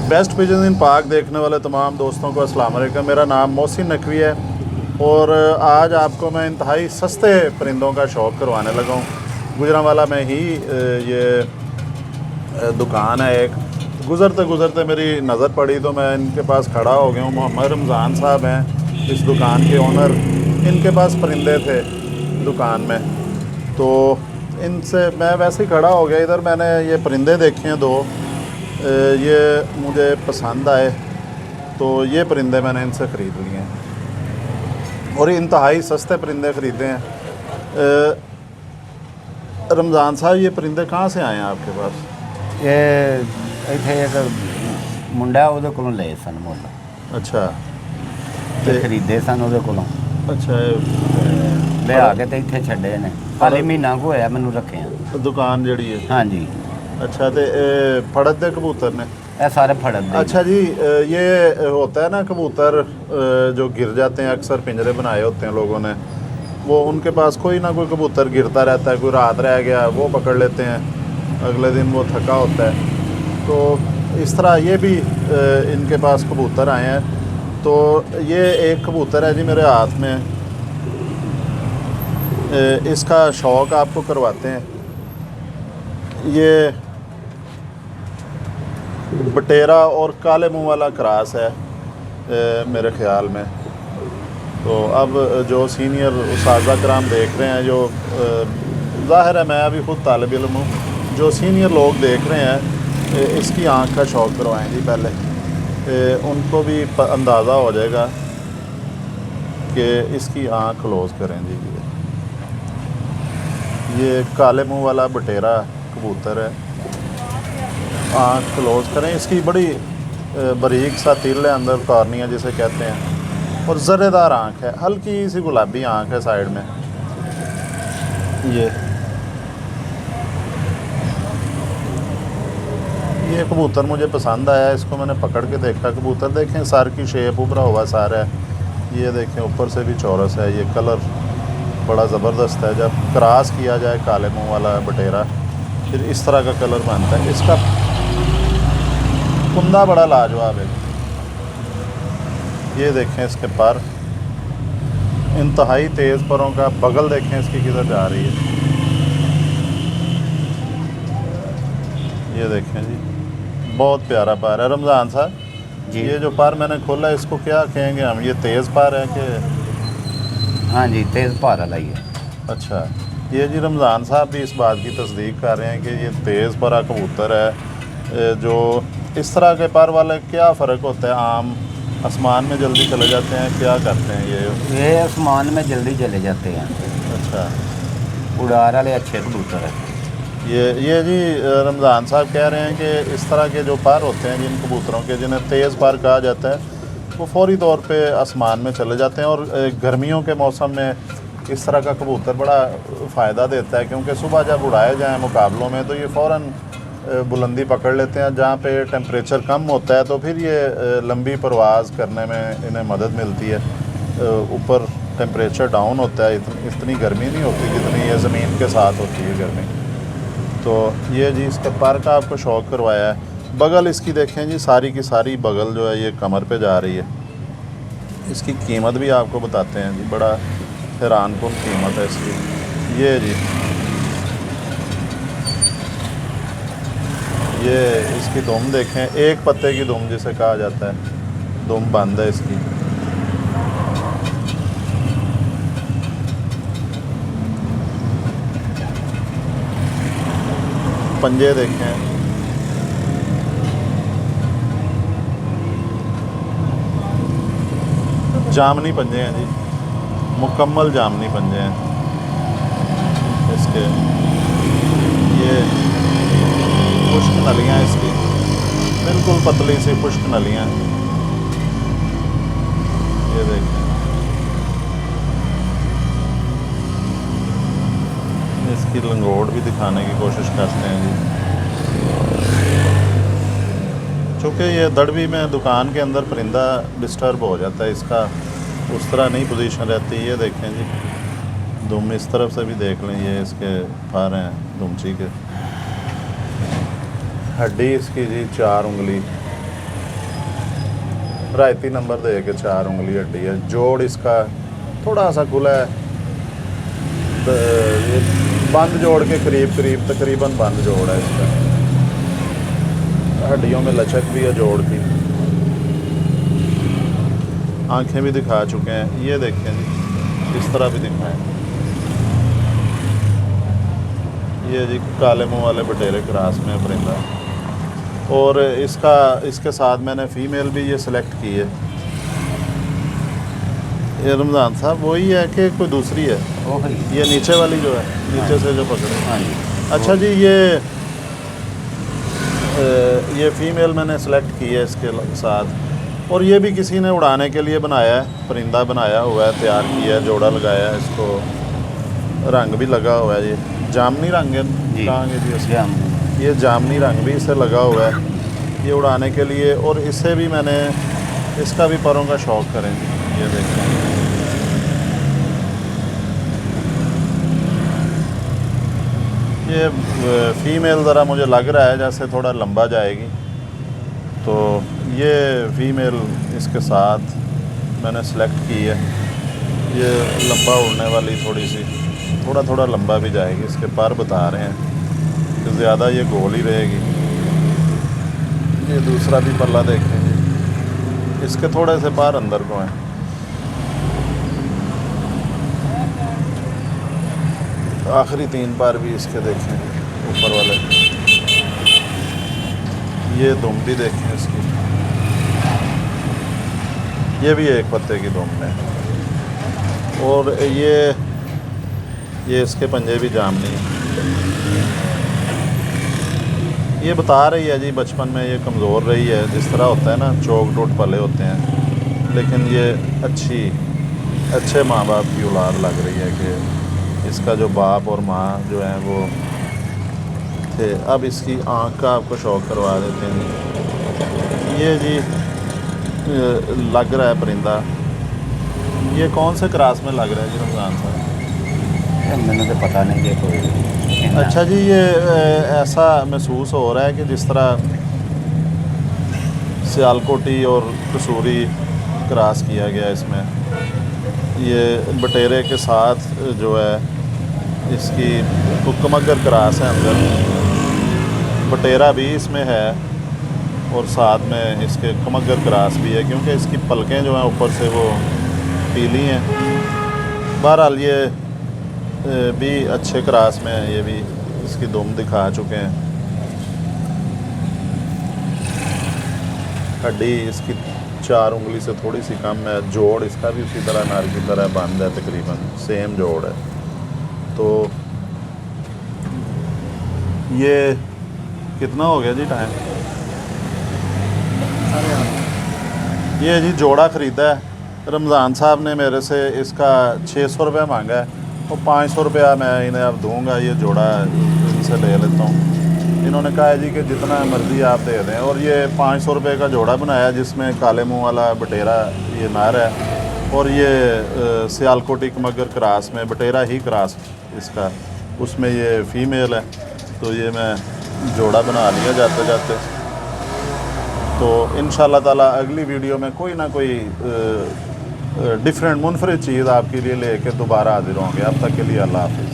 Best pigeon इन पाक देखने वाले तमाम दोस्तों को अस्सलाम वालेकुम। मेरा नाम मोहसिन नकवी है और आज आपको मैं इंतहाई सस्ते परिंदों का शौक़ करवाने लगा हूँ। गुजरांवाला में ही ये दुकान है एक। गुज़रते गुज़रते मेरी नज़र पड़ी तो मैं इनके पास खड़ा हो गया हूँ। मोहम्मद रमज़ान साहब हैं इस दुकान के ओनर। इनके पास परिंदे थे दुकान में, तो इनसे मैं वैसे ही खड़ा हो गया। इधर मैंने ये परिंदे देखे हैं दो, ये मुझे पसंद आए तो ये परिंदे मैंने इनसे ख़रीद लिए हैं और इंतहाई सस्ते परिंदे ख़रीदे हैं। रमज़ान साहब, ये परिंदे कहाँ से आए हैं आपके पास? ये इत्थे एक मुंडा उहदे कोलों लए सन मुੱਲ। अच्छा, ते खरीदे सन उहदे कोलों। अच्छा, लिया के ते इत्थे छड्डे ने। हाले महीना को होया मैनूं रखे दुकान जड़ी है। हाँ जी। अच्छा, तो फड़त दे कबूतर ने? ये सारे फड़त दे। अच्छा जी, ये होता है ना कबूतर जो गिर जाते हैं, अक्सर पिंजरे बनाए होते हैं लोगों ने, वो उनके पास कोई ना कोई कबूतर गिरता रहता है। कोई रात रह गया वो पकड़ लेते हैं, अगले दिन वो थका होता है। तो इस तरह ये भी इनके पास कबूतर आए हैं। तो ये एक कबूतर है जी मेरे हाथ में, इसका शौक़ आपको करवाते हैं। ये बटेरा और काले मुंह वाला क्रास है मेरे ख़्याल में। तो अब जो सीनियर उस्ताज़ा कराम देख रहे हैं, जो ज़ाहिर है मैं अभी ख़ुद तालिब इल्म हूँ, जो सीनियर लोग देख रहे हैं इसकी आँख का शौक़ करवाएं जी पहले। उनको भी अंदाज़ा हो जाएगा कि इसकी आँख क्लोज़ करें जी। ये काले मुंह वाला बटेरा कबूतर है, आँख क्लोज़ करें। इसकी बड़ी बारीक सा तिल है अंदर, कॉर्निया जिसे कहते हैं, और ज़र्रेदार आँख है, हल्की सी गुलाबी आँख है साइड में। ये कबूतर मुझे पसंद आया, इसको मैंने पकड़ के देखा। कबूतर देखें, सर की शेप उभरा हुआ सर है, ये देखें ऊपर से भी चौरस है। ये कलर बड़ा ज़बरदस्त है। जब क्रॉस किया जाए काले मुंह वाला बटेरा, फिर इस तरह का कलर बनता है। इसका कुंदा बड़ा लाजवाब है। ये देखें इसके पर, इंतहाई तेज़ परों का। बगल देखें इसकी किधर जा रही है, ये देखें जी, बहुत प्यारा पर है। रमज़ान साहब जी, ये जो पर मैंने खोला इसको क्या कहेंगे हम? ये तेज़ पर है कि? हाँ जी, तेज़ पार वाला ही है। अच्छा, ये जी रमज़ान साहब भी इस बात की तस्दीक कर रहे हैं कि ये तेज़ परा कबूतर है। जो इस तरह के पर वाले क्या फ़र्क होता है? आम आसमान में जल्दी चले जाते हैं, क्या करते हैं ये आसमान में जल्दी चले जाते हैं। अच्छा, उड़ार वाले अच्छे कबूतर है। ये जी रमज़ान साहब कह रहे हैं कि इस तरह के जो पर होते हैं जिन कबूतरों के, जिन्हें तेज़ पर कहा जाता है, वो फ़ौरी तौर पे आसमान में चले जाते हैं। और गर्मियों के मौसम में इस तरह का कबूतर बड़ा फ़ायदा देता है, क्योंकि सुबह जब उड़ाए जाएँ मुकाबलों में तो ये फ़ौरन बुलंदी पकड़ लेते हैं। जहाँ पे टेम्परेचर कम होता है तो फिर ये लंबी परवाज़ करने में इन्हें मदद मिलती है। ऊपर टेम्परेचर डाउन होता है, इतनी गर्मी नहीं होती जितनी ये ज़मीन के साथ होती है गर्मी। तो ये जी इसके पर का आपको शौक़ करवाया है। बगल इसकी देखें जी, सारी की सारी बगल जो है ये कमर पे जा रही है। इसकी कीमत भी आपको बताते हैं जी, बड़ा हैरानकुन कीमत है इसकी। ये जी, ये इसकी दुम देखें, एक पत्ते की दुम जिसे कहा जाता है, दुम बंद है इसकी। पंजे देखें, जामनी पंजे हैं जी, मुकम्मल जामनी पंजे हैं इसके। ये खुश्क नलियाँ इसकी, बिल्कुल पतली सी खुश्क नलियाँ। ये देखें, इसकी लंगोट भी दिखाने की कोशिश करते हैं जी। चूँकि ये दड़बी में दुकान के अंदर परिंदा डिस्टर्ब हो जाता है, इसका उस तरह नहीं पोजीशन रहती। ये देखें जी, दुम इस तरफ से भी देख लें, ये इसके फार हैं दुमची के। हड्डी इसकी जी 4 उंगली, रायती नंबर दे के 4 उंगली हड्डी है। जोड़ इसका थोड़ा सा खुला है, ये बंद जोड़ के करीब तकरीबन बंद जोड़ है इसका। हड्डियों में लचक भी है जोड़ की। आंखें भी दिखा चुके हैं, ये देखें जी, इस तरह भी दिखाएं। ये जी काले मुंह वाले बटेरे क्रास में परिंदा। और इसके साथ मैंने फ़ीमेल भी ये सिलेक्ट की है। ये रमज़ान साहब वही है कि कोई दूसरी है? वो ही ये नीचे वाली जो है, नीचे से जो पकड़े। हाँ जी। अच्छा जी, ये फ़ीमेल मैंने सेलेक्ट की है इसके साथ। और ये भी किसी ने उड़ाने के लिए बनाया है, परिंदा बनाया हुआ है, तैयार किया है, जोड़ा लगाया है इसको, रंग भी लगा हुआ है। ये जामनी रंग है, कहाँगे जी इसका? ये जामनी रंग भी इसे लगा हुआ है ये उड़ाने के लिए। और इससे भी मैंने, इसका भी परों का शौक़ करेंगे। ये देखें, ये फ़ीमेल ज़रा मुझे लग रहा है जैसे थोड़ा लंबा जाएगी, तो ये फ़ीमेल इसके साथ मैंने सेलेक्ट की है। ये लंबा उड़ने वाली, थोड़ा लंबा भी जाएगी। इसके पर बता रहे हैं कि ज़्यादा ये गोल ही रहेगी। ये दूसरा भी पल्ला देखें, इसके थोड़े से पर अंदर को हैं। आखिरी 3 पर भी इसके देखें, ऊपर वाले। ये दुम भी देखें इसकी, ये भी एक पत्ते की दुम है। और ये इसके पंजे भी जामनी है। ये बता रही है जी बचपन में ये कमज़ोर रही है, जिस तरह होता है ना, चोक टोट पले होते हैं, लेकिन ये अच्छे माँ बाप की औलाद लग रही है कि इसका जो बाप और माँ जो हैं वो थे। अब इसकी आँख का आपको शौक़ करवा देते हैं। ये जी लग रहा है परिंदा, ये कौन से क्रास में लग रहा है जी रमज़ान साहब? मैंने तो पता नहीं कि कोई। अच्छा जी, ये ऐसा महसूस हो रहा है कि जिस तरह सियालकोटी और कसूरी क्रॉस किया गया इसमें। ये बटेरे के साथ जो है इसकी कुकमगर क्रॉस है, अंदर बटेरा भी इसमें है और साथ में इसके कमगर क्रॉस भी है, क्योंकि इसकी पलकें जो हैं ऊपर से वो पीली हैं। बहरहाल ये भी अच्छे क्रॉस में है। ये भी इसकी दुम दिखा चुके हैं। हड्डी इसकी 4 उंगली से थोड़ी सी कम है। जोड़ इसका भी उसी तरह नर की तरह बंद है, तकरीबन सेम जोड़ है। तो ये कितना हो गया जी टाइम? ये जी जोड़ा ख़रीदा है रमज़ान साहब ने मेरे से। इसका 600 रुपये मांगा है और 500 रुपया मैं इन्हें अब दूंगा। ये जोड़ा इनसे ले लेता हूँ। इन्होंने कहा है जी कि जितना मर्ज़ी आप दे दें। और ये 500 रुपये का जोड़ा बनाया, जिसमें काले मुंह वाला बटेरा ये नर है और ये सियालकोटी मगर क्रास में बटेरा ही क्रास इसका, उसमें ये फ़ीमेल है। तो ये मैं जोड़ा बना लिया जाते जाते। तो इंशाअल्लाह ताला अगली वीडियो में कोई ना कोई डिफरेंट मुनफरिद चीज़ आपके लिए लेके दोबारा हाजिर होंगे। अब तक के लिए अल्लाह हाफ़िज़।